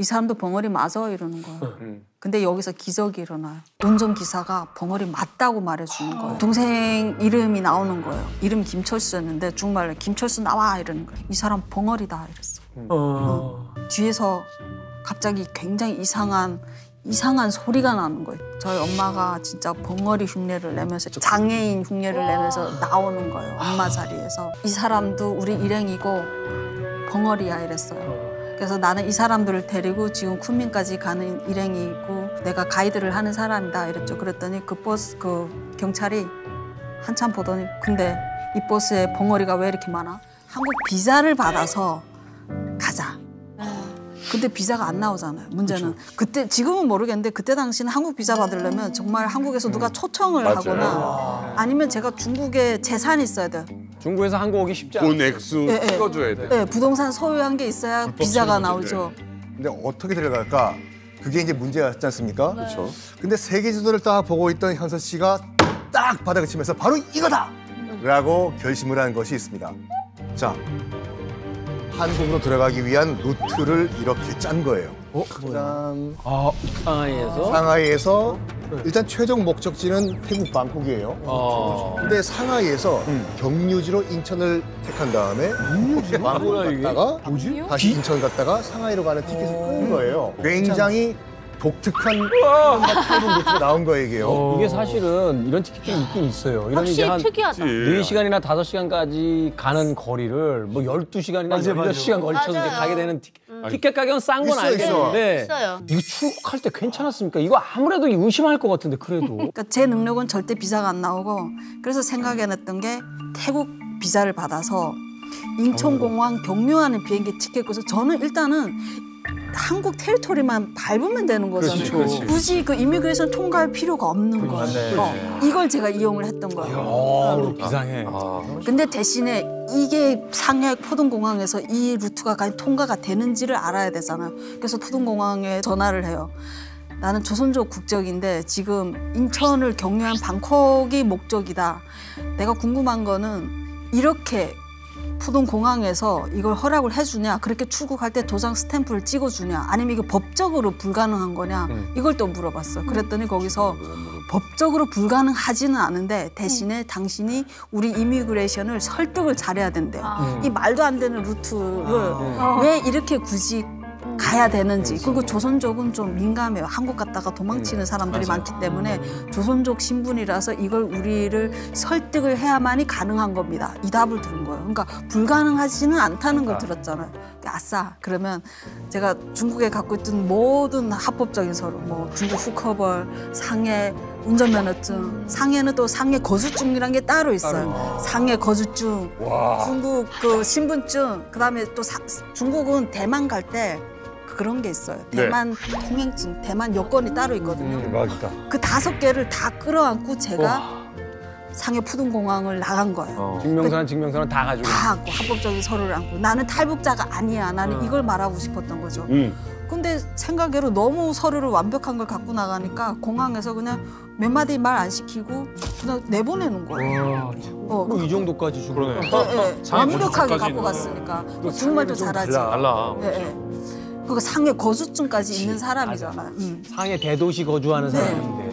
이 사람도 벙어리 맞아 이러는 거예요. 근데 여기서 기적이 일어나요. 운전기사가 벙어리 맞다고 말해주는 거예요. 동생 이름이 나오는 거예요. 이름 김철수였는데 중국말로 김철수 나와 이러는 거예요. 이 사람 벙어리다 이랬어. 뒤에서 갑자기 굉장히 이상한 소리가 나는 거예요. 저희 엄마가 진짜 벙어리 흉내를 내면서 장애인 흉내를 내면서 나오는 거예요. 엄마 자리에서. 이 사람도 우리 일행이고 벙어리야 이랬어요. 그래서 나는 이 사람들을 데리고 지금 쿤민까지 가는 일행이고 내가 가이드를 하는 사람이다 이랬죠. 그랬더니 그 경찰이 한참 보더니 근데 이 버스에 벙어리가 왜 이렇게 많아? 한국 비자를 받아서 가자. 근데 비자가 안 나오잖아요. 문제는 그때 지금은 모르겠는데 그때 당시는 한국 비자 받으려면 정말 한국에서 누가 초청을 하거나 아니면 제가 중국에 재산이 있어야 돼요. 중국에서 한국 오기 쉽지 않아요. 돈 액수 찍어줘야 돼. 네, 부동산 소유한 게 있어야 비자가 나오죠. 근데 어떻게 들어갈까? 그게 이제 문제였지 않습니까? 그렇죠. 근데 세계 지도를 딱 보고 있던 현서 씨가 딱 바닥을 치면서 바로 이거다! 라고 결심을 한 것이 있습니다. 자, 한국으로 들어가기 위한 루트를 이렇게 짠 거예요. 일단 상하이에서 일단 최종 목적지는 태국 방콕이에요. 근데 상하이에서 경유지로 인천을 택한 다음에 방콕 갔다가 다시 인천 갔다가 상하이로 가는 티켓을 끊은 거예요. 굉장히 독특한 태국 루트가 나온 거예요. 이게 사실은 이런 티켓이 있긴 있어요. 이런 확실히 이제 한 특이하다. 4시간이나 5시간까지 가는 거리를 뭐 12시간이나 16시간 걸쳐서 이제 가게 되는 티켓 가격은 싼 건 알겠는데 있어요. 이거 출국할 때 괜찮았습니까? 이거 아무래도 의심할 것 같은데 그래도. 그러니까 제 능력은 절대 비자가 안 나오고 그래서 생각해냈던 게 태국 비자를 받아서 인천공항 경유하는 비행기 티켓 그래서 저는 일단은 한국 테리토리만 밟으면 되는 거잖아요. 그렇지. 굳이 그 이미그레이션 통과할 필요가 없는 거예요. 이걸 제가 이용을 했던 거예요. 비상해. 근데 대신에 이게 상해 포동공항에서 이 루트가 통과가 되는지를 알아야 되잖아요. 그래서 포동공항에 전화를 해요. 나는 조선족 국적인데 지금 인천을 경유한 방콕이 목적이다. 내가 궁금한 거는 이렇게 포동공항에서 이걸 허락을 해주냐, 그렇게 출국할 때 도장 스탬프를 찍어주냐, 아니면 이게 법적으로 불가능한 거냐, 이걸 또 물어봤어. 그랬더니 거기서 법적으로 불가능하지는 않은데 대신에 당신이 우리 이미그레이션을 설득을 잘해야 된대요. 이 말도 안 되는 루트를 왜 이렇게 굳이 가야 되는지. 그리고 조선족은 좀 민감해요. 한국 갔다가 도망치는 사람들이 많기 때문에 조선족 신분이라서 이걸 우리를 설득을 해야만이 가능한 겁니다. 이 답을 들은 거예요. 그러니까 불가능하지는 않다는 걸 들었잖아요. 아싸. 그러면 제가 중국에 갖고 있던 모든 합법적인 서류, 뭐 중국 후커벌, 상해, 운전면허증, 상해는 또 상해 거주증이란 게 따로 있어요. 상해 거주증, 중국 그 신분증, 그다음에 또 중국은 대만 갈 때 그런 게 있어요. 대만 통행증, 대만 여권이 따로 있거든요. 대박이다. 그 5개를 다 끌어안고 제가 상해 푸둥공항을 나간 거예요. 증명서는 다 가지고. 다 안고 합법적인 서류를 안고 나는 탈북자가 아니야. 나는 이걸 말하고 싶었던 거죠. 근데 생각외로 너무 서류를 완벽한 걸 갖고 나가니까 공항에서 그냥 몇 마디 말 안 시키고 그냥 내보내는 거예요. 이 정도까지 주고. 완벽하게 갖고 갔으니까. 중국말도 잘하지. 달라. 그 상해 거주증까지 있는 사람이잖아요. 상해 대도시 거주하는 사람인데.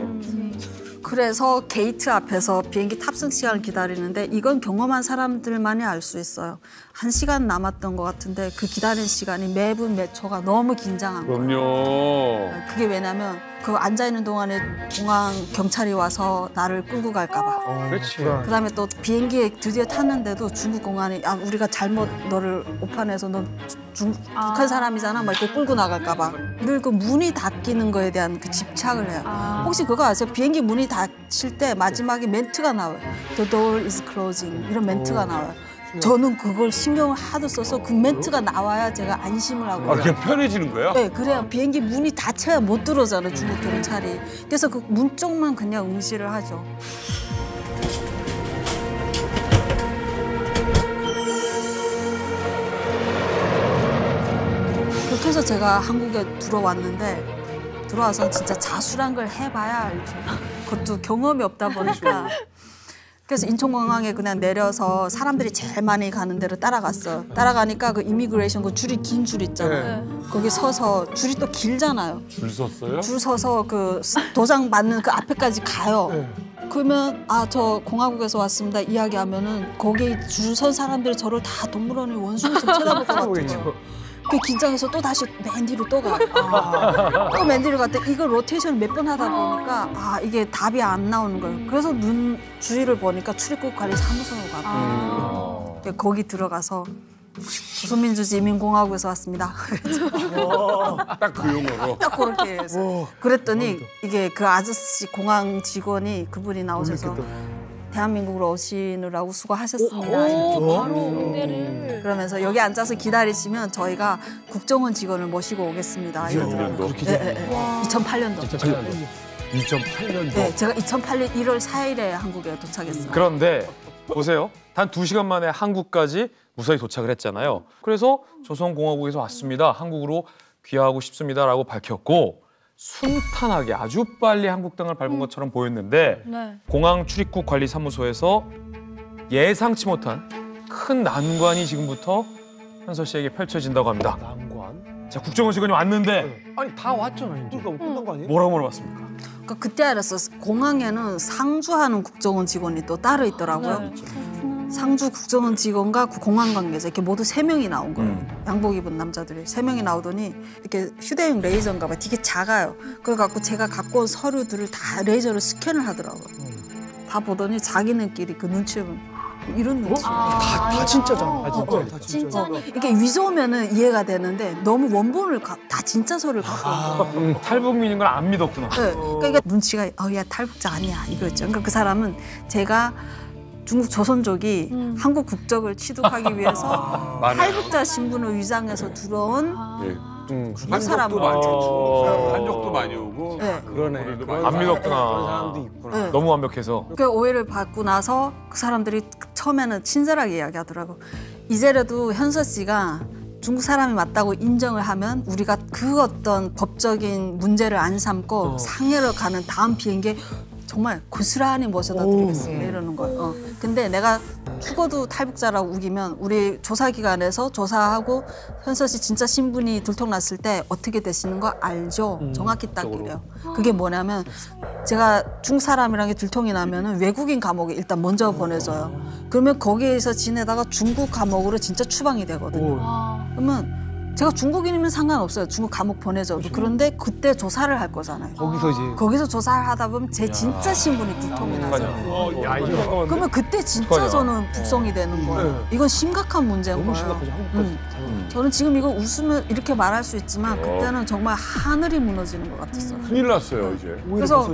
그래서 게이트 앞에서 비행기 탑승 시간을 기다리는데 이건 경험한 사람들만이 알 수 있어요. 1시간 남았던 것 같은데 그 기다리는 시간이 매분 매 초가 너무 긴장한 거예요. 그럼요. 그게 왜냐면 그 앉아있는 동안에 공항 경찰이 와서 나를 끌고 갈까 봐. 그렇지. 그다음에 또 비행기에 드디어 탔는데도 중국 공안이 우리가 잘못 너를 오판해서 넌 북한 사람이잖아 막 이렇게 끌고 나갈까 봐. 늘 그 문이 닫히는 거에 대한 그 집착을 해요. 혹시 그거 아세요? 비행기 문이 닫힐 때 마지막에 멘트가 나와요. The door is closing 이런 멘트가 나와요. 저는 그걸 신경을 하도 써서 그 멘트가 나와야 제가 안심을 하고. 그게 편해지는 거야? 네, 그래야 비행기 문이 닫혀야 못 들어오잖아요, 중국 경찰이. 그래서 그 문 쪽만 그냥 응시를 하죠. 그렇게 해서 제가 한국에 들어와서 진짜 자수란 걸 해봐야 알죠. 그것도 경험이 없다 보니까. 그래서 인천공항에 그냥 내려서 사람들이 제일 많이 가는 데로 따라갔어요. 따라가니까 그 이미그레이션 그 줄이 긴 줄 있잖아요. 거기 서서 줄이 또 길잖아요. 줄 섰어요? 줄 서서 그 도장 맞는 그 앞에까지 가요. 그러면 저 공화국에서 왔습니다 이야기하면은 거기 줄 선 사람들이 저를 다 동물원의 원숭이처럼 쳐다볼 것 같아요. 그 긴장해서 또 다시 맨 뒤로 또 가. 또 맨 뒤로 갔다. 이거 로테이션을 몇 번 하다 보니까 이게 답이 안 나오는 거예요. 그래서 눈 주위를 보니까 출입국 관리 사무소로 가고 거기 들어가서 조선민주주의인민공화국에서 왔습니다. 딱 그 용어로. 딱 그렇게 해서 그랬더니 이게 그 아저씨 공항 직원이 그분이 나오셔서 대한민국으로 오시느라고 수고하셨습니다. 바로 응대를. 그러면서 여기 앉아서 기다리시면 저희가 국정원 직원을 모시고 오겠습니다. 이러더라고요. 2008년도. 2008년도. 네, 제가 2008년 1월 4일에 한국에 도착했어요. 그런데 보세요. 단 2시간 만에 한국까지 무사히 도착을 했잖아요. 그래서 조선공화국에서 왔습니다. 한국으로 귀화하고 싶습니다라고 밝혔고 순탄하게 아주 빨리 한국 땅을 밟은 것처럼 보였는데 공항 출입국 관리 사무소에서 예상치 못한 큰 난관이 지금부터 현서 씨에게 펼쳐진다고 합니다. 난관? 자, 국정원 직원이 왔는데 아니 다 왔잖아요. 이제. 그러니까 끝난 거 아니에요? 뭐라고 물어봤습니까? 그러니까 그때 알았어. 공항에는 상주하는 국정원 직원이 또 따로 있더라고요. 상주 국정원 직원과 공항 관계자 이렇게 모두 3명이 나온 거예요. 양복 입은 남자들이 3명이 나오더니 이렇게 휴대용 레이저인가 봐요. 되게 작아요. 그래갖고 제가 갖고 온 서류들을 다 레이저로 스캔을 하더라고요. 다 보더니 자기네끼리 그 눈치를 이런 눈치. 다 진짜잖아. 다 진짜. 이게 위조면은 이해가 되는데 너무 원본을 다 진짜 서류를 갖고 온 거예요. 탈북민인 걸 안 믿었구나. 네. 그러니까 눈치가 야 탈북자 아니야 이거였죠. 그러니까 그 사람은 제가 중국 조선족이 한국 국적을 취득하기 위해서 탈북자 신분을 위장해서 들어온 중국 사람. 한적도 많이 오고. 한적도 많이 오고. 네. 그러네. 안 믿었구나. 그런 사람도 있구나. 네. 너무 완벽해서. 그 오해를 받고 나서 그 사람들이 처음에는 친절하게 이야기하더라고. 이제라도 현서 씨가 중국 사람이 맞다고 인정을 하면 우리가 그 어떤 법적인 문제를 안 삼고 상해로 가는 다음 비행기에 정말 고스란히 모셔다 드리겠습니다 이러는 거예요. 근데 내가 죽어도 탈북자라고 우기면 우리 조사기관에서 조사하고 현서 씨 진짜 신분이 들통났을 때 어떻게 되시는 거 알죠? 정확히 딱 이래요. 그게 뭐냐면 제가 중국 사람이랑 들통이 나면은 외국인 감옥에 일단 먼저 보내줘요. 그러면 거기에서 지내다가 중국 감옥으로 진짜 추방이 되거든요. 그러면 제가 중국인이면 상관없어요. 중국 감옥 보내줘도. 그런데 그때 조사를 할 거잖아요. 거기서 조사를 하다 보면 제 진짜 신분이 들통이 나죠. 그러면 그때 진짜 저는 북송이 되는 거예요. 이건 심각한 문제인 거예요. 심각하죠. 한국까지. 저는 지금 이거 웃으면 이렇게 말할 수 있지만 그때는 정말 하늘이 무너지는 것 같았어요. 큰일 났어요, 이제. 그래서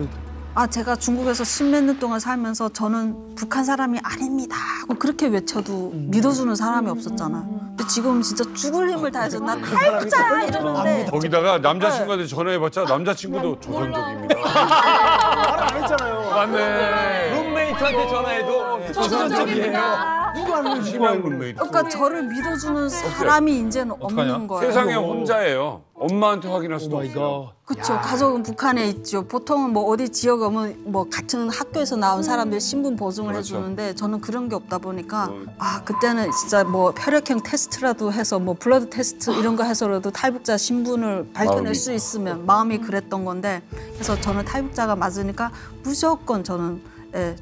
제가 중국에서 10몇 년 동안 살면서 저는 북한 사람이 아닙니다 하고 그렇게 외쳐도 믿어주는 사람이 없었잖아요. 근데 지금 진짜 죽을 힘을 다해서 나 탈북자야 이러는데 거기다가 남자친구한테 전화해봤자 남자친구도 조선족입니다. 말을 안 했잖아요. 맞네. 룸메이트한테 전화해도 조선족이에요. 누가 하는 심한 룸메이트. 그러니까 저를 믿어주는 사람이 이제는 없는 거예요. 세상에 혼자예요. 엄마한테 확인할 수도 없어요. 그렇죠. 가족은 북한에 있죠. 보통은 뭐 어디 지역에 오면 뭐 같은 학교에서 나온 사람들 신분 보증을 해주는데 저는 그런 게 없다 보니까 그때는 진짜 뭐 혈액형 테스트라도 해서 뭐 블러드 테스트 이런 거 해서라도 탈북자 신분을 밝혀낼 수 있으면 마음이 그랬던 건데 그래서 저는 탈북자가 맞으니까 무조건 저는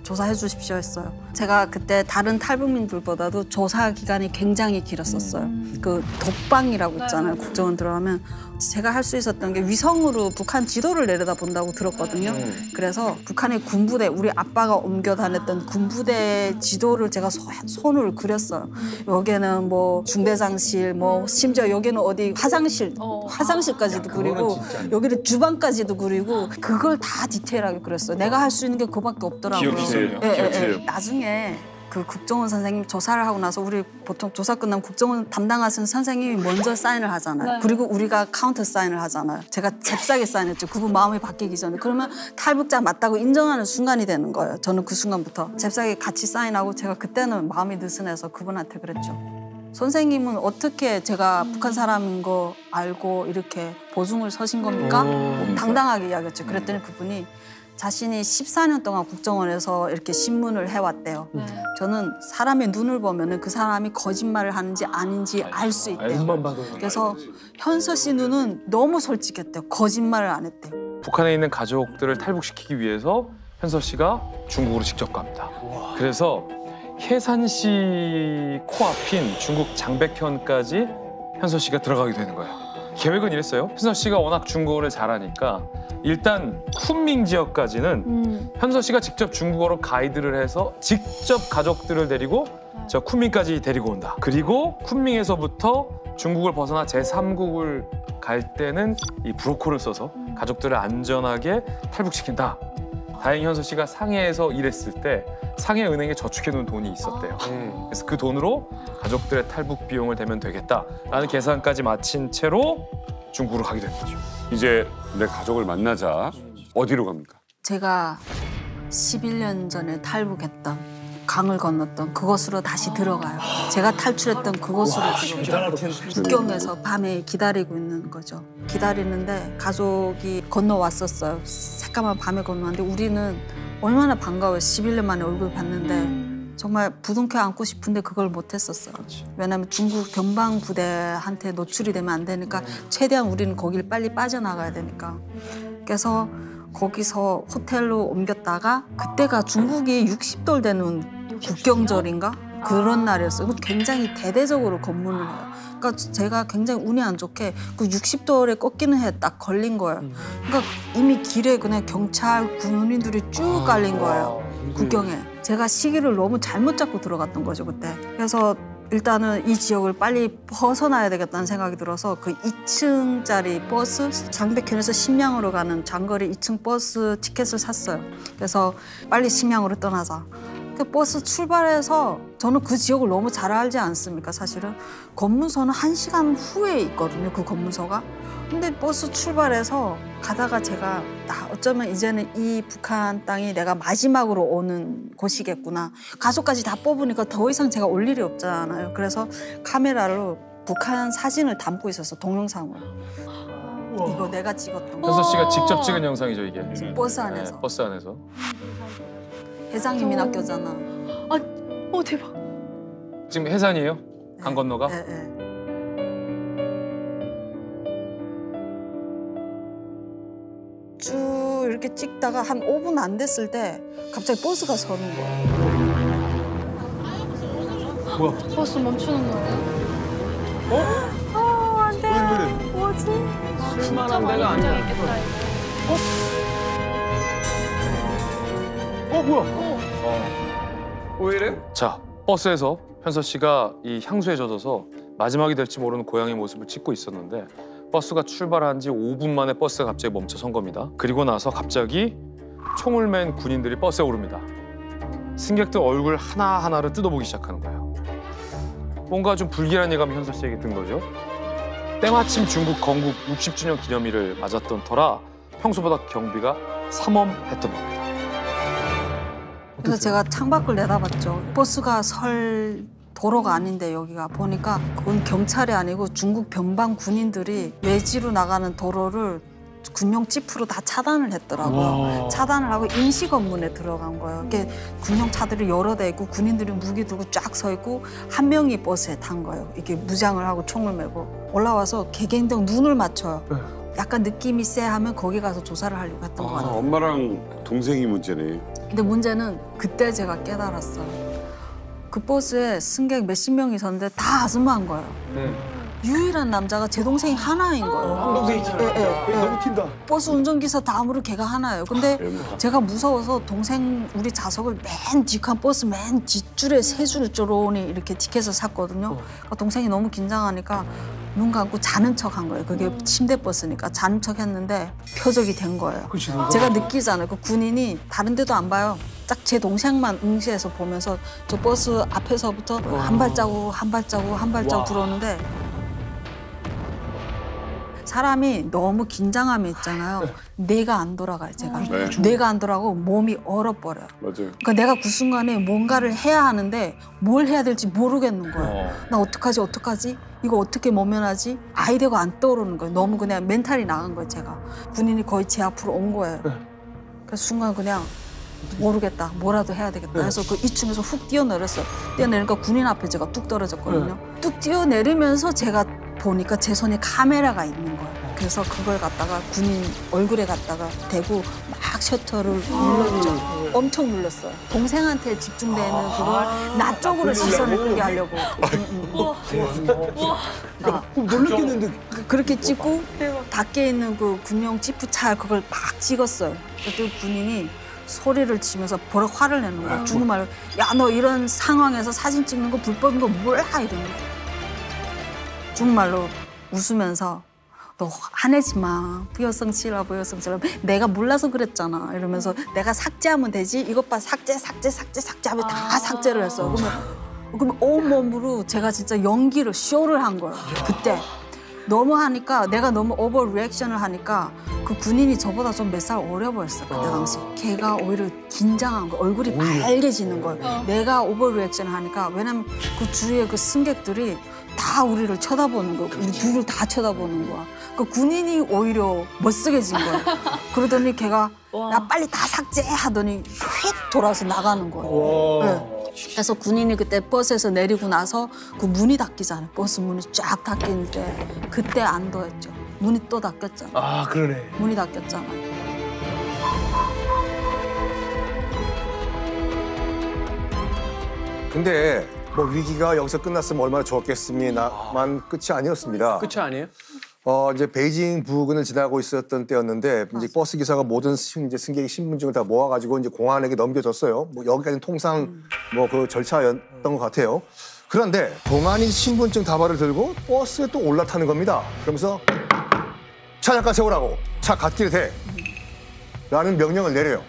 조사해 주십시오 했어요. 제가 그때 다른 탈북민들보다도 조사 기간이 굉장히 길었었어요. 그 독방이라고 있잖아요. 국정원 들어가면 제가 할 수 있었던 게 위성으로 북한 지도를 내려다 본다고 들었거든요. 그래서 북한의 군부대, 우리 아빠가 옮겨 다녔던 군부대 지도를 제가 손으로 그렸어요. 여기는 뭐 중대장실, 뭐 심지어 여기는 어디 화장실까지도 그리고 여기는 주방까지도 그리고 그걸 다 디테일하게 그렸어요. 내가 할 수 있는 게 그밖에 없더라고요. 기억실. 나중에 그 국정원 선생님 조사를 하고 나서 우리 보통 조사 끝나면 국정원 담당하시는 선생님이 먼저 사인을 하잖아요. 그리고 우리가 카운터 사인을 하잖아요. 제가 잽싸게 사인했죠. 그분 마음이 바뀌기 전에. 그러면 탈북자 맞다고 인정하는 순간이 되는 거예요. 저는 그 순간부터 잽싸게 같이 사인하고 제가 그때는 마음이 느슨해서 그분한테 그랬죠. 선생님은 어떻게 제가 북한 사람인 거 알고 이렇게 보증을 서신 겁니까? 당당하게 이야기했죠. 그랬더니 그분이 자신이 14년 동안 국정원에서 이렇게 신문을 해왔대요. 저는 사람의 눈을 보면은 그 사람이 거짓말을 하는지 아닌지 알 수 있대요. 그래서 현서 씨 눈은 너무 솔직했대요. 거짓말을 안 했대요. 북한에 있는 가족들을 탈북시키기 위해서 현서 씨가 중국으로 직접 갑니다. 그래서 해산시 코앞인 중국 장백현까지 현서 씨가 들어가게 되는 거예요. 계획은 이랬어요. 현서 씨가 워낙 중국어를 잘하니까 일단 쿤밍 지역까지는 현서 씨가 직접 중국어로 가이드를 해서 직접 가족들을 데리고 저 쿤밍까지 데리고 온다. 그리고 쿤밍에서부터 중국을 벗어나 제3국을 갈 때는 이 브로커를 써서 가족들을 안전하게 탈북시킨다. 다행히 현서 씨가 상해에서 일했을 때 상해 은행에 저축해놓은 돈이 있었대요. 그래서 그 돈으로 가족들의 탈북 비용을 대면 되겠다라는 계산까지 마친 채로 중국으로 가게 된 거죠. 이제 내 가족을 만나자. 어디로 갑니까? 제가 11년 전에 탈북했던 강을 건넜던 그곳으로 다시 들어가요. 제가 탈출했던 그곳으로 지금 국경에서 밤에 기다리고 있는 거죠. 기다리는데 가족이 건너왔었어요. 새까만 밤에 건너왔는데 우리는 얼마나 반가워요. 11년 만에 얼굴 봤는데 정말 부둥켜 안고 싶은데 그걸 못했었어요. 왜냐하면 중국 변방 부대한테 노출이 되면 안 되니까 최대한 우리는 거기를 빨리 빠져나가야 되니까. 그래서 거기서 호텔로 옮겼다가 그때가 중국이 60돌 되는 국경절인가? 그런 날이었어요. 굉장히 대대적으로 검문을 해요. 그러니까 제가 굉장히 운이 안 좋게 그 60돌에 꺾이는 해에 딱 걸린 거예요. 그러니까 이미 길에 그냥 경찰, 군인들이 쭉 깔린 거예요. 국경에. 제가 시기를 너무 잘못 잡고 들어갔던 거죠, 그때. 그래서 일단은 이 지역을 빨리 벗어나야 되겠다는 생각이 들어서 그 2층짜리 버스, 장백현에서 심양으로 가는 장거리 2층 버스 티켓을 샀어요. 그래서 빨리 심양으로 떠나자. 그 버스 출발해서 저는 그 지역을 너무 잘 알지 않습니까, 사실은. 검문소는 1시간 후에 있거든요, 그 검문소가. 근데 버스 출발해서 가다가 제가 어쩌면 이제는 이 북한 땅이 내가 마지막으로 오는 곳이겠구나. 가족까지 다 뽑으니까 더 이상 제가 올 일이 없잖아요. 그래서 카메라로 북한 사진을 담고 있었어, 동영상으로. 이거 내가 찍었던 거. 현서 씨가 직접 찍은 영상이죠, 이게. 버스 안에서. 네, 버스 안에서. 해상이민학교잖아. 대박. 지금 해산이에요? 강 건너가? 네, 네. 쭉 이렇게 찍다가 한 5분 안 됐을 때 갑자기 버스가 서는 거야. 버스 멈추는 거예요? 안 돼. 뭐지? 쓸만한 데가 아니야. 있겠다, 왜 이래? 자, 버스에서 현서 씨가 이 향수에 젖어서 마지막이 될지 모르는 고향의 모습을 찍고 있었는데 버스가 출발한 지 5분 만에 버스가 갑자기 멈춰 선 겁니다. 그리고 나서 갑자기 총을 맨 군인들이 버스에 오릅니다. 승객들 얼굴 하나하나를 뜯어보기 시작하는 거예요. 뭔가 좀 불길한 예감이 현서 씨에게 든 거죠. 때마침 중국 건국 60주년 기념일을 맞았던 터라 평소보다 경비가 삼엄했던 겁니다. 그래서 제가 창밖을 내다봤죠. 버스가 설 도로가 아닌데 여기가 보니까 그건 경찰이 아니고 중국 변방 군인들이 외지로 나가는 도로를 군용 지프로 다 차단을 했더라고요. 차단을 하고 임시 검문에 들어간 거예요. 이게 군용 차들이 여러 대 있고 군인들이 무기 들고 쫙 서 있고 한 명이 버스에 탄 거예요. 이렇게 무장을 하고 총을 메고 올라와서 개개인당 눈을 맞춰요. 약간 느낌이 쎄하면 거기 가서 조사를 하려고 했던 것 같아요. 엄마랑 동생이 문제네. 근데 문제는 그때 제가 깨달았어요. 그 버스에 승객 몇십 명이 있었는데 다 아줌마인 거예요. 유일한 남자가 제 동생이 하나인 거예요. 동생 있잖아요. 너무 튄다. 버스 운전기사 다음으로 걔가 하나예요. 근데 제가 무서워서 동생 우리 좌석을 맨 뒷칸 버스 맨 뒷줄에 세 줄 쪼로니 이렇게 티켓을 샀거든요. 그러니까 동생이 너무 긴장하니까 눈 감고 자는 척 한 거예요. 그게 침대 버스니까 자는 척 했는데 표적이 된 거예요. 제가 느끼잖아요. 그 군인이 다른 데도 안 봐요. 딱 제 동생만 응시해서 보면서 저 버스 앞에서부터 한 발자국 한 발자국 한 발자국 들어오는데 사람이 너무 긴장하면 있잖아요. 뇌가 안 돌아가요, 제가. 네. 뇌가 안 돌아가고 몸이 얼어버려요. 맞아요. 그러니까 내가 그 순간에 뭔가를 해야 하는데 뭘 해야 될지 모르겠는 거예요. 나 어떡하지? 이거 어떻게 모면하지? 아이디어가 안 떠오르는 거예요. 너무 그냥 멘탈이 나간 거예요, 제가. 군인이 거의 제 앞으로 온 거예요. 그래서 순간 그냥 모르겠다. 뭐라도 해야 되겠다. 그래서 그 2층에서 훅 뛰어내렸어요. 뛰어내니까 군인 앞에 제가 뚝 떨어졌거든요. 뚝 뛰어내리면서 제가 보니까 제 손에 카메라가 있는 거예요. 그래서 그걸 갖다가 군인 얼굴에 갖다가 대고 막 셔터를 눌렀죠. 엄청 눌렀어요. 동생한테 집중되는 그걸 나 쪽으로 시선을 끄게 하려고. 놀랬겠는데. 그렇게 찍고 밖에 있는 그 군용 지프차 그걸 막 찍었어요. 그때 군인이 소리를 치면서 버럭 화를 내는 거야. 중국말로 야 너 이런 상황에서 사진 찍는 거 불법인 거 몰라 이러는 거야. 중국말로 웃으면서 너 화내지 마. 부여성치라 부여성치라. 내가 몰라서 그랬잖아. 이러면서 내가 삭제하면 되지. 이것 봐 삭제하면 다 삭제를 했어. 그러면 온몸으로 제가 진짜 연기를 쇼를 한 거예요. 그때. 너무 하니까 내가 너무 오버 리액션을 하니까 그 군인이 저보다 좀 몇 살 어려 보였어. 그때 당시. 걔가 오히려 긴장한 거. 얼굴이 빨개지는 거예요. 내가 오버 리액션을 하니까. 왜냐면 그 주위에 그 승객들이 다 우리를 쳐다보는 거야. 우리 둘을 다 쳐다보는 거야. 그 군인이 오히려 멋쓰게진 거야. 그러더니 걔가 야 빨리 다 삭제하더니 휙 돌아서 나가는 거예요. 네. 그래서 군인이 그때 버스에서 내리고 나서 그 문이 닫히잖아요. 버스 문이 쫙 닫히는데 그때 안도했죠. 문이 또 닫혔잖아. 아 그러네. 문이 닫혔잖아. 근데 뭐 위기가 여기서 끝났으면 얼마나 좋았겠습니다만 끝이 아니었습니다. 끝이 아니에요? 이제 베이징 부근을 지나고 있었던 때였는데 이제 버스 기사가 모든 이제 승객의 신분증을 다 모아가지고 이제 공안에게 넘겨줬어요. 뭐 여기까지는 통상 뭐 그 절차였던 것 같아요. 그런데 공안이 신분증 다발을 들고 버스에 또 올라타는 겁니다. 그러면서 차 잠깐 세우라고 차 갓길에 대 라는 명령을 내려요.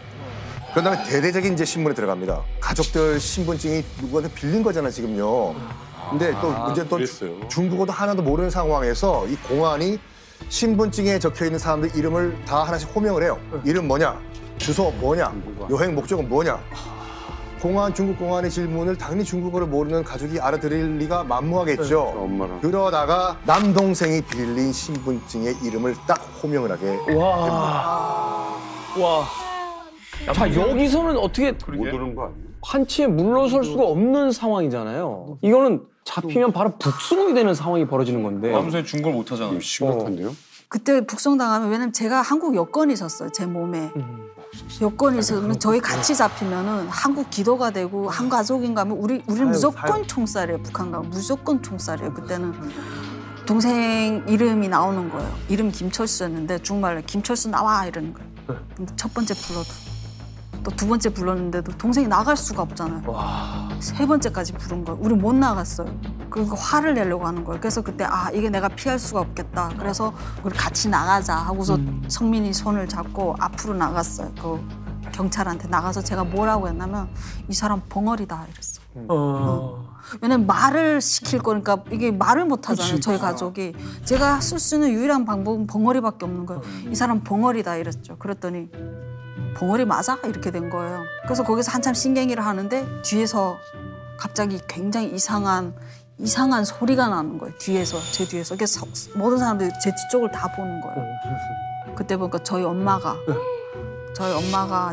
그런 다음에 대대적인 이제 신문에 들어갑니다. 가족들 신분증이 누구한테 빌린 거잖아 지금요. 근데 또 문제는 또 중국어도 하나도 모르는 상황에서 이 공안이 신분증에 적혀있는 사람들 이름을 다 하나씩 호명을 해요. 이름 뭐냐, 주소 뭐냐, 여행 목적은 뭐냐. 중국 공안의 질문을 당연히 중국어를 모르는 가족이 알아들을 리가 만무하겠죠. 그러다가 남동생이 빌린 신분증의 이름을 딱 호명을 하게 됩니다. 와. 자 여기서는 어떻게 못 오는 거 아니에요? 한치에 물러설 수가 없는 상황이잖아요. 이거는 잡히면 바로 북송이 되는 상황이 벌어지는 건데. 남수에 중국을 못 하잖아. 심각한데요? 그때 북송당하면 왜냐면 제가 한국 여권이 있었어요. 제 몸에. 여권이 있으면 저희 같이 잡히면은 한국 기도가 되고 한 가족인가 하면 우리는 무조건 총살이에요. 북한 가면 무조건 총살이에요. 그때는 동생 이름이 나오는 거예요. 이름 김철수였는데 중국말로 김철수 나와 이러는 거예요. 근데 첫 번째 불러도 또 두 번째 불렀는데도 동생이 나갈 수가 없잖아요. 세 번째까지 부른 거예요. 우리 못 나갔어요. 그러니까 화를 내려고 하는 거예요. 그래서 그때 이게 내가 피할 수가 없겠다. 그래서 우리 같이 나가자 하고서 성민이 손을 잡고 앞으로 나갔어요. 그 경찰한테 나가서 제가 뭐라고 했냐면 이 사람 벙어리다 이랬어. 왜냐면 말을 시킬 거니까 이게 말을 못 하잖아요. 저희 가족이. 제가 쓸 수 있는 유일한 방법은 벙어리밖에 없는 거예요. 이 사람 벙어리다 이랬죠. 그랬더니 벙어리 맞아? 이렇게 된 거예요. 그래서 거기서 한참 신경질을 하는데 뒤에서 갑자기 굉장히 이상한 소리가 나는 거예요. 뒤에서, 제 뒤에서. 그래서 모든 사람들이 제 뒤쪽을 다 보는 거예요. 그때 보니까 저희 엄마가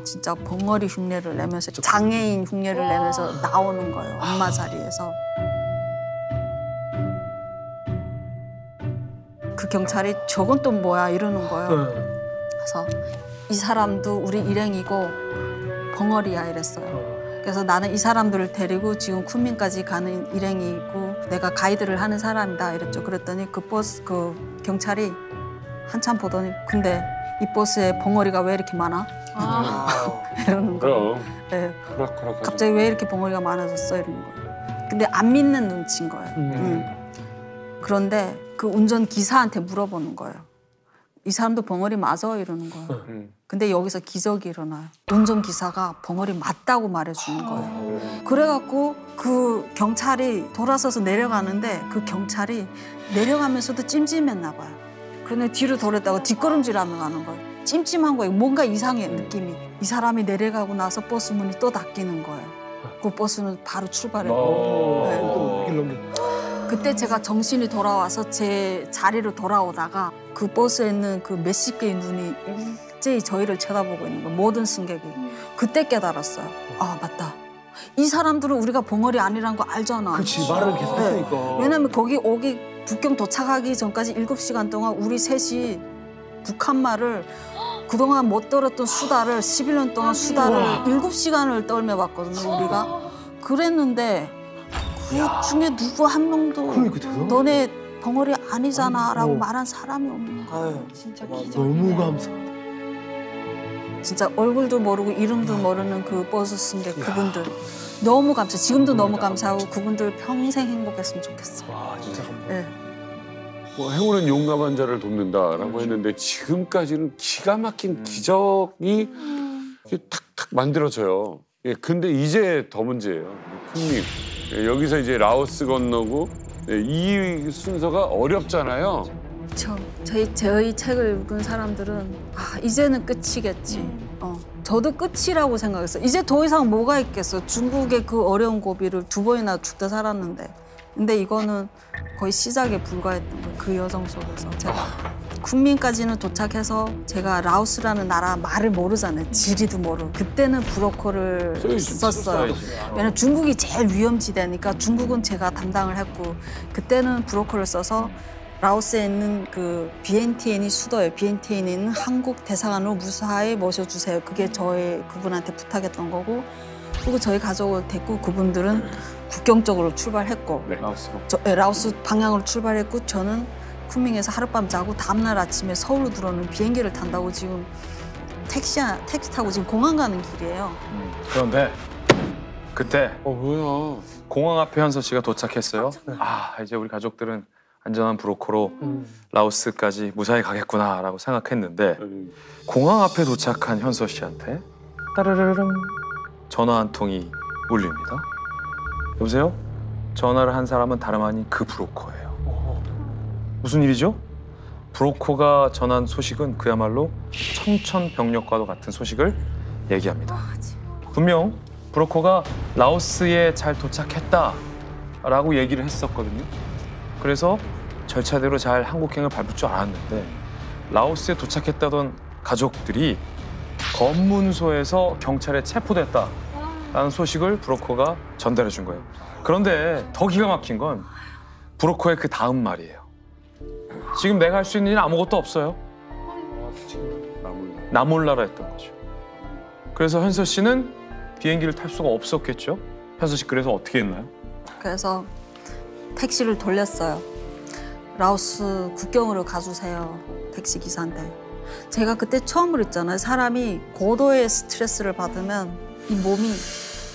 진짜 벙어리 흉내를 내면서 장애인 흉내를 내면서 나오는 거예요. 엄마 자리에서. 그 경찰이 저건 또 뭐야 이러는 거예요. 그래서 이 사람도 우리 일행이고 벙어리야 이랬어요. 그래서 나는 이 사람들을 데리고 지금 쿤민까지 가는 일행이고 내가 가이드를 하는 사람이다 이랬죠. 그랬더니 그 경찰이 한참 보더니 근데 이 버스에 벙어리가 왜 이렇게 많아? 이러는 거예요. 네. 갑자기 왜 이렇게 벙어리가 많아졌어? 이러는 거예요. 근데 안 믿는 눈치인 거예요. 그런데 그 운전기사한테 물어보는 거예요. 이 사람도 벙어리 맞아? 이러는 거예요. 근데 여기서 기적이 일어나요. 운전기사가 벙어리 맞다고 말해주는 거예요. 그래갖고 그 경찰이 돌아서서 내려가는데 그 경찰이 내려가면서도 찜찜했나 봐요. 그런데 뒤로 돌았다가 뒷걸음질하며 가는 거예요. 찜찜한 거예요. 뭔가 이상해 느낌이. 이 사람이 내려가고 나서 버스 문이 또 닫히는 거예요. 그 버스는 바로 출발했고. 그때 제가 정신이 돌아와서 제 자리로 돌아오다가 그 버스에 있는 그 몇십 개의 눈이 일제히 저희를 쳐다보고 있는 거예요. 모든 승객이. 그때 깨달았어요. 아 맞다. 이 사람들은 우리가 봉어리 아니란 거 알잖아. 그렇지 말을 계속 했으니까. 왜냐면 거기 북경 도착하기 전까지 7시간 동안 우리 셋이 북한 말을 그동안 못 들었던 수다를 11년 동안 수다를 7시간을 떨며 봤거든요. 우리가. 그랬는데 그 중에 누구 한 명도 너네 벙어리 아니잖아 라고 말한 사람이 없는 거예요. 진짜 너무 감사. 진짜 얼굴도 모르고 이름도 모르는 그 버스 승객 그분들 너무 감사. 지금도 너무 감사하고 그분들 평생 행복했으면 좋겠어요. 와 진짜 감사. 네. 뭐 행운은 용감한 자를 돕는다라고 했는데 지금까지는 기가 막힌 기적이 이렇게 탁탁 만들어져요. 예, 근데 이제 더 문제예요. 국민. 예, 여기서 이제 라오스 건너고 이 순서가 어렵잖아요. 저희 책을 읽은 사람들은 이제는 끝이겠지. 저도 끝이라고 생각했어요. 이제 더 이상 뭐가 있겠어. 중국의 그 어려운 고비를 2번이나 죽다 살았는데. 근데 이거는 거의 시작에 불과했던 거예요. 그 여정 속에서. 제가 쿤민까지는 도착해서 제가 라오스라는 나라 말을 모르잖아요. 지리도 모르고. 그때는 브로커를 썼어요. 왜냐면 중국이 제일 위험지대니까 중국은 제가 담당을 했고 그때는 브로커를 써서 라오스에 있는 그 비엔티엔이 수도예요. 비엔티엔에 있는 한국 대사관으로 무사히 모셔주세요. 그게 그분한테 부탁했던 거고 그리고 저희 가족을 데리고 그분들은 국경 쪽으로 출발했고 라오스 방향으로 출발했고 저는 쿤밍에서 하룻밤 자고 다음날 아침에 서울로 들어오는 비행기를 탄다고 지금 택시 타고 지금 공항 가는 길이에요. 그런데 그때 뭐야? 공항 앞에 현서 씨가 도착했어요. 이제 우리 가족들은 안전한 브로커로 라오스까지 무사히 가겠구나라고 생각했는데 공항 앞에 도착한 현서 씨한테 따르르릉 전화 한 통이 울립니다. 여보세요? 전화를 한 사람은 다름 아닌 그 브로커예요. 무슨 일이죠? 브로커가 전한 소식은 그야말로 청천벽력과도 같은 소식을 얘기합니다. 분명 브로커가 라오스에 잘 도착했다라고 얘기를 했었거든요. 그래서 절차대로 잘 한국행을 밟을 줄 알았는데 라오스에 도착했다던 가족들이 검문소에서 경찰에 체포됐다라는 소식을 브로커가 전달해 준 거예요. 그런데 더 기가 막힌 건 브로커의 그 다음 말이에요. 지금 내가 할 수 있는 일 아무것도 없어요. 나 몰라라 했던 거죠. 그래서 현서 씨는 비행기를 탈 수가 없었겠죠? 현서 씨 그래서 어떻게 했나요? 그래서 택시를 돌렸어요. 라오스 국경으로 가주세요. 택시 기사한테. 제가 그때 처음 그랬잖아요. 사람이 고도의 스트레스를 받으면 이 몸이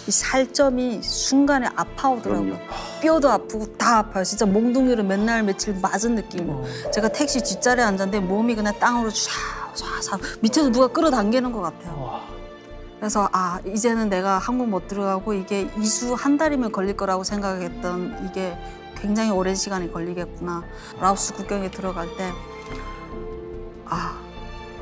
이 살점이 순간에 아파오더라고요. 뼈도 아프고 다 아파요. 진짜 몽둥이로 맨날 며칠 맞은 느낌이에요. 제가 택시 뒷자리에 앉았는데 몸이 그냥 땅으로 쫙 밑에서 누가 끌어당기는 것 같아요. 그래서 이제는 내가 한국 못 들어가고 이게 이수 한 달이면 걸릴 거라고 생각했던 이게 굉장히 오랜 시간이 걸리겠구나. 라오스 국경에 들어갈 때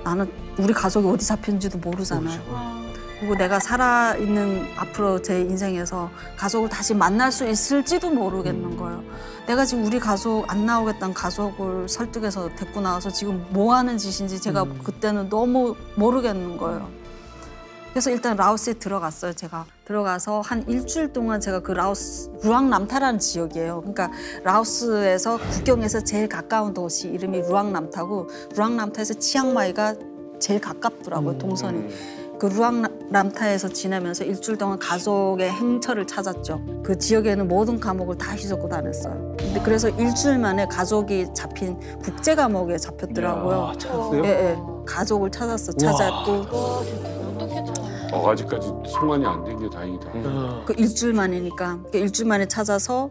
나는 우리 가족이 어디 잡혔는지도 모르잖아요. 그리고 내가 살아있는 앞으로 제 인생에서 가족을 다시 만날 수 있을지도 모르겠는 거예요. 내가 지금 우리 가족 안 나오겠다는 가족을 설득해서 데리고 나와서 지금 뭐 하는 짓인지 제가 그때는 너무 모르겠는 거예요. 그래서 일단 라오스에 들어갔어요. 제가 들어가서 한 일주일 동안 제가 그 라오스 루앙남타라는 지역이에요. 그러니까 라오스에서 국경에서 제일 가까운 도시 이름이 루앙남타고 루앙남타에서 치앙마이가 제일 가깝더라고요. 동선이. 그 루앙남타에서 지내면서 일주일 동안 가족의 행처를 찾았죠. 그 지역에는 모든 과목을 다 휘젓고 다녔어요. 근데 그래서 일주일 만에 가족이 잡힌 국제 감옥에 잡혔더라고요. 찾았어요? 예. 가족을 찾았고. 아직까지 송환이 안 된 게 다행이다. 그 일주일 만이니까 일주일 만에 찾아서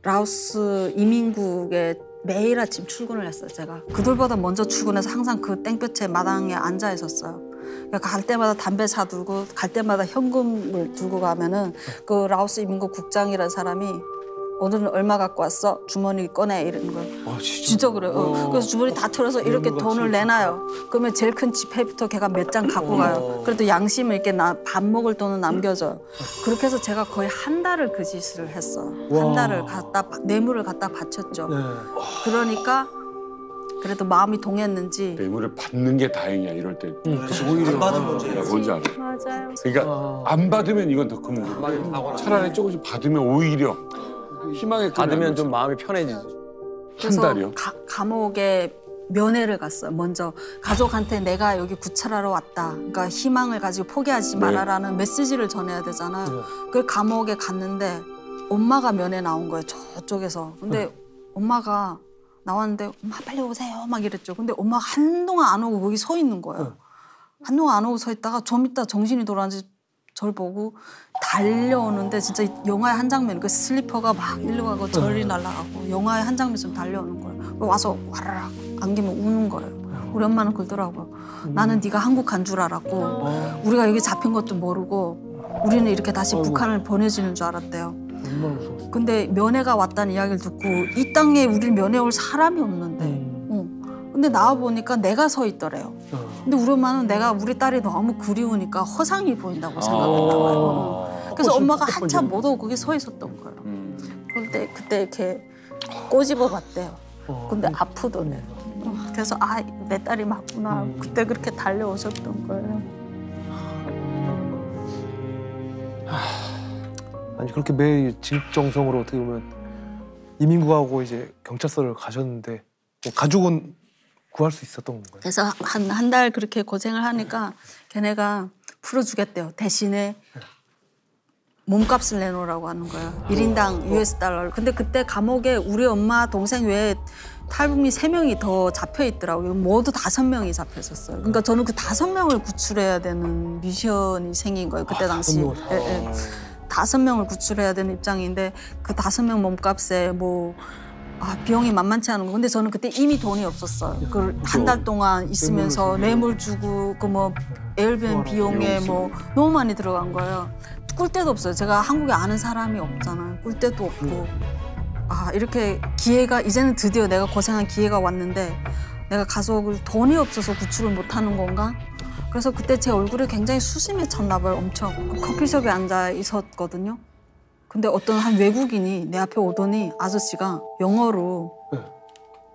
라오스 이민국에 매일 아침 출근을 했어요. 제가 그들보다 먼저 출근해서 항상 그 땡볕에 마당에 앉아 있었어요. 그러니까 갈 때마다 담배 사들고 갈 때마다 현금을 들고 가면은 그 라오스 이민국 국장이라는 사람이 오늘은 얼마 갖고 왔어? 주머니 꺼내 이러는 거예요. 진짜 그래요. 그래서 주머니 다 털어서 이렇게 돈을 내놔요. 그러면 제일 큰 지폐부터 걔가 몇 장 갖고 가요. 그래도 양심을 이렇게 밥 먹을 돈은 남겨줘요. 그렇게 해서 제가 거의 한 달을 그 짓을 했어요. 한 달을 뇌물을 갖다 바쳤죠. 그러니까 그래도 마음이 동했는지 뇌물을 받는 게 다행이야 이럴 때. 오히려 안 받은 문제예요. 뭔지 알아? 맞아요. 그러니까 안 받으면 이건 더 큰 문제. 차라리 조금씩 받으면 오히려 희망의 끈을 받으면 좀 마음이 편해지지. 한 달이요? 감옥에 면회를 갔어요. 먼저 가족한테 내가 여기 구출하러 왔다. 그러니까 희망을 가지고 포기하지 마라라는 메시지를 전해야 되잖아요. 그 감옥에 갔는데 엄마가 면회 나온 거예요. 저쪽에서. 근데 엄마가 나왔는데 엄마 빨리 오세요 막 이랬죠. 근데 엄마가 한동안 안 오고 거기 서 있는 거예요. 한동안 안 오고 서 있다가 좀 있다 정신이 돌아왔는지 저를 보고 달려오는데 진짜 영화의 한 장면, 그 슬리퍼가 막 일로 가고 저리 날아가고 영화의 한 장면처럼 달려오는 거예요. 와서 와라락 안기면 우는 거예요. 우리 엄마는 그러더라고요. 나는 네가 한국 간 줄 알았고 우리가 여기 잡힌 것도 모르고 우리는 이렇게 다시 북한을 보내지는 줄 알았대요. 근데 면회가 왔다는 이야기를 듣고 이 땅에 우리 면회 올 사람이 없는데 근데 나와보니까 내가 서 있더래요. 근데 우리 엄마는 내가 우리 딸이 너무 그리우니까 허상이 보인다고 생각했나 봐요. 그래서 엄마가 한참 못 오고 거기 서 있었던 거예요. 그런데 그때 이렇게 꼬집어 봤대요. 근데 아프더네. 그래서 아, 내 딸이 맞구나. 그때 그렇게 달려오셨던 거예요. 아니 그렇게 매일 진정성으로 어떻게 보면 이민 구하고 이제 경찰서를 가셨는데 뭐 가족은 구할 수 있었던 건가요? 그래서 한 달 그렇게 고생을 하니까 걔네가 풀어주겠대요. 대신에 몸값을 내놓으라고 하는 거예요. 1인당 US 달러를. 근데 그때 감옥에 우리 엄마 동생 외에 탈북민 3명이 더 잡혀 있더라고요. 모두 5명이 잡혀 있었어요. 그러니까 저는 그 5명을 구출해야 되는 미션이 생긴 거예요. 그때 당시. 5명을 구출해야 되는 입장인데 그 5명 몸값에 비용이 만만치 않은 거. 근데 저는 그때 이미 돈이 없었어요. 그걸 한 달 동안 있으면서 뇌물 주고 에어비앤 비용에 너무 많이 들어간 거예요. 꿀 데도 없어요. 제가 한국에 아는 사람이 없잖아요. 꿀 데도 없고. 이렇게 기회가 이제는 드디어 내가 고생한 기회가 왔는데 내가 가족을 돈이 없어서 구출을 못하는 건가? 그래서 그때 제 얼굴이 굉장히 수심해졌나 봐요. 엄청. 커피숍에 앉아 있었거든요. 근데 어떤 한 외국인이 내 앞에 오더니 아저씨가 영어로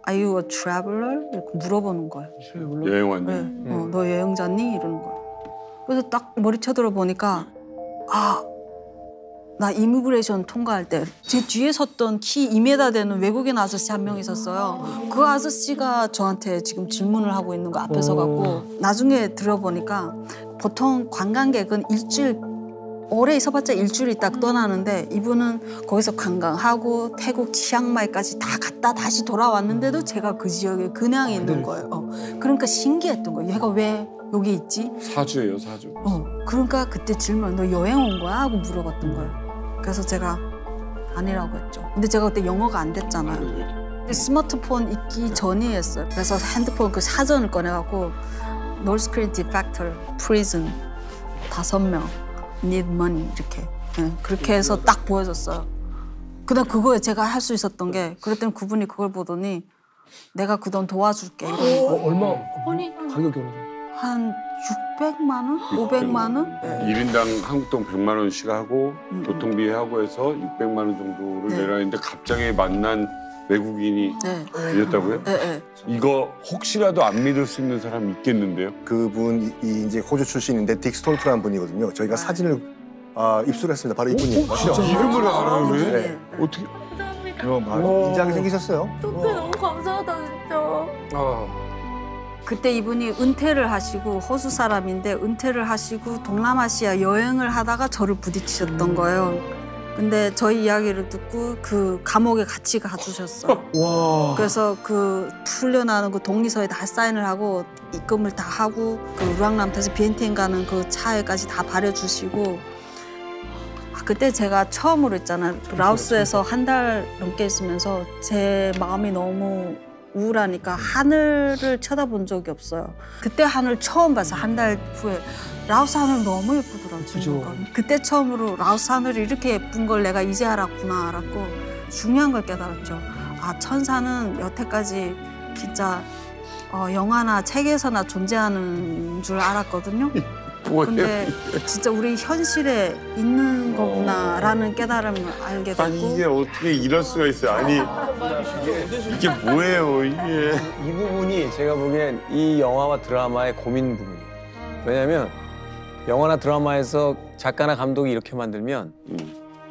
Are you a traveler? 이렇게 물어보는 거예요. 여행 왔니? 네. 너 여행자니? 이러는 거예요. 그래서 딱 머리 쳐들어보니까 나 이미그레이션 통과할 때 제 뒤에 섰던 키 2m 되는 외국인 아저씨 한 명 있었어요. 그 아저씨가 저한테 지금 질문을 하고 있는 거 앞에 서갖고 나중에 들어보니까 보통 관광객은 오래 있어봤자 일주일 있다 떠나는데 이분은 거기서 관광하고 태국 치앙마이까지 다 갔다 다시 돌아왔는데도 제가 그 지역에 그냥 있는 거예요. 그러니까 신기했던 거예요. 얘가 왜 여기 있지? 사주예요, 사주. 그러니까 그때 질문, 너 여행 온 거야? 하고 물어봤던 거예요. 그래서 제가 아니라고 했죠. 근데 제가 그때 영어가 안 됐잖아요. 근데 스마트폰 있기 전이었어요. 그래서 핸드폰 그 사전을 꺼내갖고 North Korean Defector Prison 5명 need money 이렇게 그렇게 해서 딱 보여줬어요. 그다음 그거에 제가 할 수 있었던 게 그랬더니 그분이 그걸 보더니 내가 그 돈 도와줄게. 얼마 가격이 한 600만 원? 500만 원? 1인당 한국돈 100만 원씩 하고 교통비 하고 해서 600만 원 정도를 내라 했는데 갑자기 만난 외국인이 이랬다고요? 네. 이거 혹시라도 안 믿을 수 있는 사람 있겠는데요? 그분이 이제 호주 출신인데 딕 스톨프라는 분이거든요. 저희가 사진을 입수를 했습니다. 바로 이분이에요. 진짜 이름을 알아요, 왜? 네. 어떻게? 인자하게 생기셨어요. 어떡해, 너무 감사하다 진짜. 그때 이분이 은퇴를 하시고 호주 사람인데 은퇴를 하시고 동남아시아 여행을 하다가 저를 부딪히셨던 거예요. 근데 저희 이야기를 듣고 그 감옥에 같이 가주셨어요. 와. 그래서 그 풀려나는 그 동의서에 다 사인을 하고 입금을 다 하고 그 루앙람테에서 비엔티엔 가는 그 차에까지 다 발해주시고 그때 제가 처음으로 있잖아요. 라오스에서 한 달 넘게 있으면서 제 마음이 너무 우울하니까 하늘을 쳐다본 적이 없어요. 그때 하늘 처음 봤어요. 한 달 후에. 라오스 하늘 너무 예쁘더라고요. 그때 처음으로 라오스 하늘이 이렇게 예쁜 걸 내가 이제 알았구나 알았고 중요한 걸 깨달았죠. 천사는 여태까지 진짜 영화나 책에서나 존재하는 줄 알았거든요. 근데 진짜 우리 현실에 있는 거구나라는 깨달음을 알게 됐고. 아니 이게 어떻게 이럴 수가 있어요. 아니 이게 뭐예요, 이게? 이 부분이 제가 보기엔 이 영화와 드라마의 고민 부분이에요. 왜냐면 영화나 드라마에서 작가나 감독이 이렇게 만들면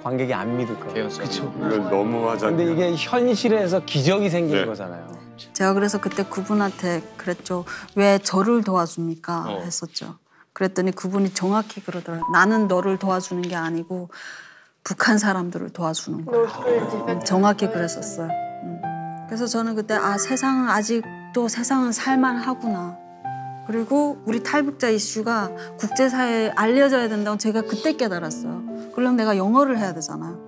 관객이 안 믿을 거예요. 그렇죠. 이걸 너무 하잖아요. 근데 이게 현실에서 기적이 생기는 네. 거잖아요. 제가 그래서 그때 그분한테 그랬죠. 왜 저를 도와줍니까? 했었죠. 그랬더니 그분이 정확히 그러더라고요. 나는 너를 도와주는 게 아니고 북한 사람들을 도와주는 거야. 정확히 그랬었어요. 그래서 저는 그때 세상은 아직도 세상은 살만하구나. 그리고 우리 탈북자 이슈가 국제사회에 알려져야 된다고 제가 그때 깨달았어요. 그러려면 내가 영어를 해야 되잖아요.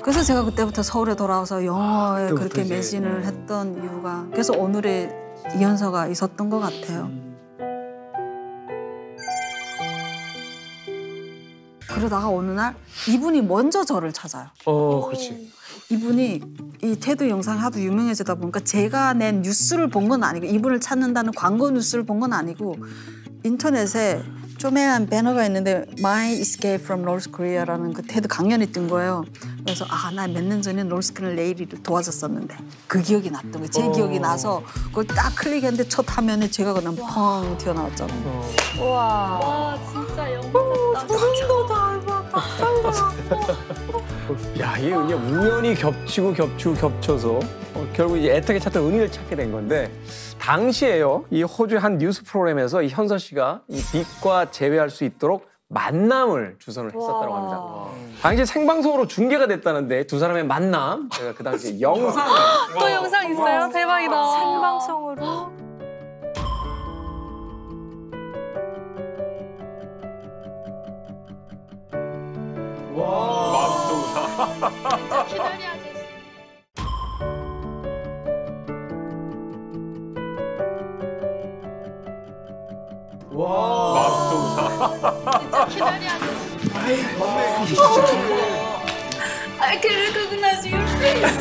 그래서 제가 그때부터 서울에 돌아와서 영어에 그렇게 매진을 했던 이유가 그래서 오늘의 이현서가 있었던 것 같아요. 그러다가 어느 날 이분이 먼저 저를 찾아요. 그렇지. 이분이 이 테드 영상이 하도 유명해지다 보니까 제가 낸 뉴스를 본 건 아니고 이분을 찾는다는 광고 뉴스를 본 건 아니고 인터넷에 조그만 배너가 있는데 My Escape from North Korea라는 그 테드 강연이 뜬 거예요. 그래서 나 몇 년 전에 노스코리아 레이리를 도와줬었는데 그 기억이 났던 거예요. 제 기억이 나서 그걸 딱 클릭했는데 첫 화면에 제가 그냥 펑 튀어나왔잖아요. 와 진짜 영광 같다. 소름도 닮아. 야, 이게 그냥 우연히 겹쳐서 결국 이제 애타게 찾던 은희를 찾게 된 건데 당시에요. 이 호주의 한 뉴스 프로그램에서 이 현서 씨가 이 빅과 재회할 수 있도록 만남을 주선을 했었다고 합니다. 당시 생방송으로 중계가 됐다는데 두 사람의 만남 제가 그 당시에 영상 또 영상 있어요? 대박이다. 생방송으로. 기다려 아저씨. 진짜 기다려 아저씨. I can recognize your face.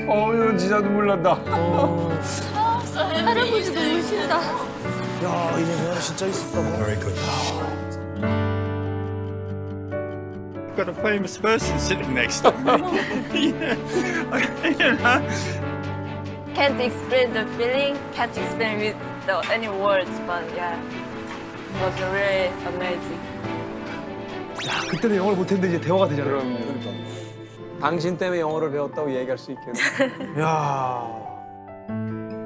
이거 진짜 눈물 난다. 할아버지 너무 싫다. 야, 이네 진짜 있었다. Got a famous person sitting next to me. Can't explain the feeling, can't explain with any words, but yeah, it was really amazing. 야, 그때는 영어를 못했는데 이제 대화가 되잖아요. 당신 때문에 영어를 배웠다고 얘기할 수 있겠네. 야.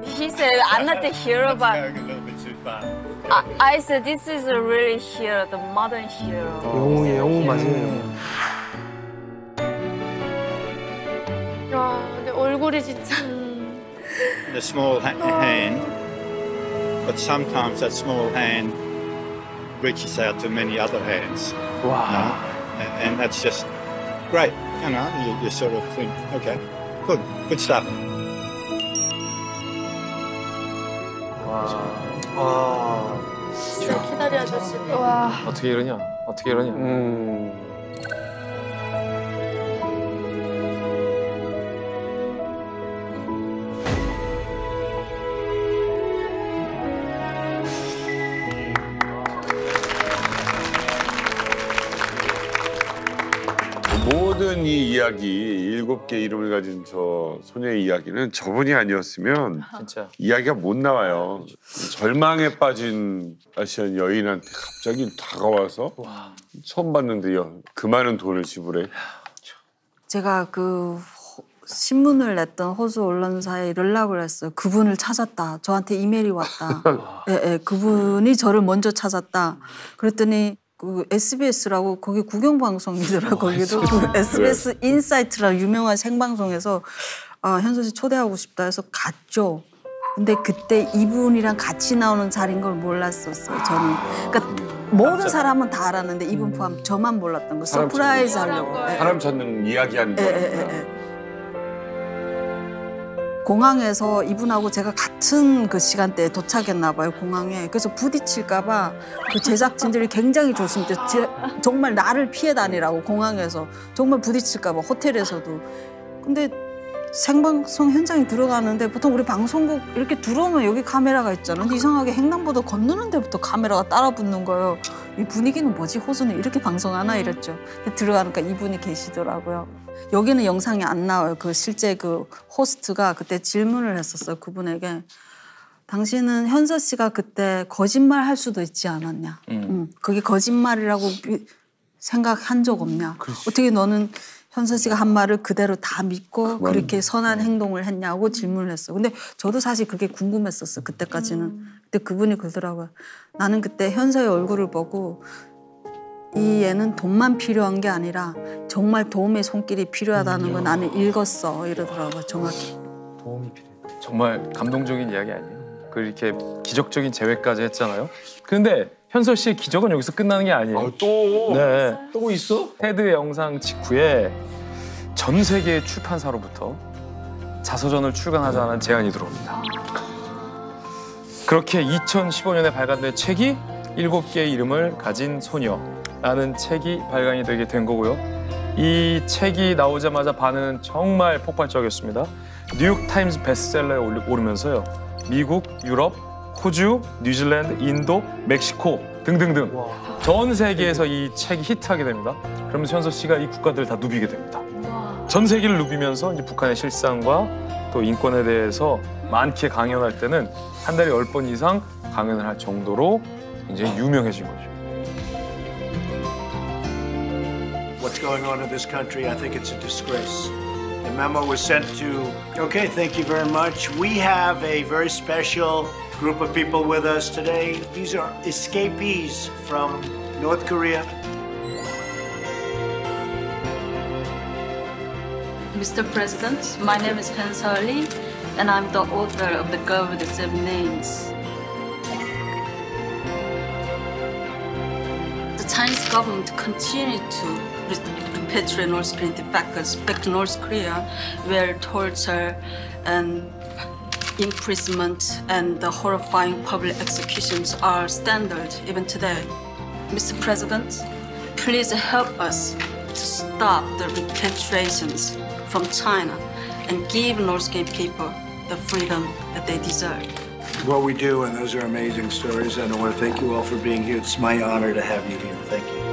He said, I'm not the hero, but Going a little bit too far. I said, this is a really hero, the modern hero. 영웅 맞아요. 와, 근데 얼굴이 진짜. And a small hand, but sometimes that small hand reaches out to many other hands. 와. And that's just great. You know, you sort of think, okay, good stuff. 진짜 기다려 아저씨. 와. 어떻게 이러냐? 모든 이 이야기, 7개 이름을 가진 저 소녀의 이야기는 저분이 아니었으면 진짜. 이야기가 못 나와요. 절망에 빠진 아시안 여인한테 갑자기 다가와서 처음 봤는데 그 많은 돈을 지불해. 제가 그 신문을 냈던 호주 언론사에 연락을 했어요. 그분을 찾았다. 저한테 이메일이 왔다. 예, 그분이 저를 먼저 찾았다. 그랬더니 그 SBS라고 거기 국영방송이더라고요. 거기도 그 SBS 인사이트라는 유명한 생방송에서 현서 씨 초대하고 싶다 해서 갔죠. 근데 그때 이분이랑 같이 나오는 자리인 걸 몰랐었어요. 저는. 그러니까 모든 사람은 다 알았는데 이분 포함 저만 몰랐던 거. 서프라이즈 하려고. 사람 찾는 이야기하는 거예요. 공항에서 이분하고 제가 같은 그 시간대에 도착했나 봐요, 공항에. 그래서 부딪힐까 봐 그 제작진들이 굉장히 조심했어요. 정말 나를 피해 다니라고 공항에서. 정말 부딪힐까 봐, 호텔에서도. 근데 생방송 현장에 들어가는데 보통 우리 방송국 이렇게 들어오면 여기 카메라가 있잖아요. 근데 이상하게 횡단보도 건너는 데부터 카메라가 따라 붙는 거예요. 이 분위기는 뭐지? 호주는 이렇게 방송하나 이랬죠. 들어가니까 이분이 계시더라고요. 여기는 영상이 안 나와요. 그 실제 그 호스트가 그때 질문을 했었어요. 그분에게. 당신은 현서 씨가 그때 거짓말 할 수도 있지 않았냐. 그게 거짓말이라고 생각한 적 없냐. 어떻게 너는 현서 씨가 한 말을 그대로 다 믿고 그렇게 선한 행동을 했냐고 질문을 했어요. 근데 저도 사실 그게 궁금했었어요. 그때까지는. 근데 그분이 그러더라고요. 나는 그때 현서의 얼굴을 보고 이 애는 돈만 필요한 게 아니라 정말 도움의 손길이 필요하다는 걸 나는 읽었어. 이러더라고요. 정확히. 도움이 필요해. 정말 감동적인 이야기 아니에요? 그렇게 기적적인 재회까지 했잖아요. 그런데 현서 씨의 기적은 여기서 끝나는 게 아니에요. 또? 네. 또 있어? 테드 영상 직후에 전 세계 출판사로부터 자서전을 출간하자는 제안이 들어옵니다. 그렇게 2015년에 발간된 책이 7개의 이름을 가진 소녀라는 책이 발간이 되게 된 거고요. 이 책이 나오자마자 반응은 정말 폭발적이었습니다. 뉴욕 타임즈 베스트셀러에 오르면서요. 미국, 유럽, 호주, 뉴질랜드, 인도, 멕시코 등등등 전 세계에서 이 책이 히트하게 됩니다. 그러면서 현서 씨가 이 국가들을 다 누비게 됩니다. 전 세계를 누비면서 이제 북한의 실상과 또 인권에 대해서 많게 강연할 때는 한 달에 10번 이상 강연을 할 정도로 굉장히 유명해진 거죠. What's going on in this country, I think it's a disgrace. The memo was sent to... Okay, thank you very much. We have a very special group of people with us today. These are escapees from North Korea. Mr. President, my name is Hansa Lee, and I'm the author of The Girl with the Seven Names. The Chinese government continued to repatriate North Korean defectors back to North Korea, where torture and imprisonment and the horrifying public executions are standard even today. Mr. President, please help us to stop the repatriations from China and give North Korean people the freedom that they deserve. What we do, and those are amazing stories, and I want to thank you all for being here. It's my honor to have you here. Thank you.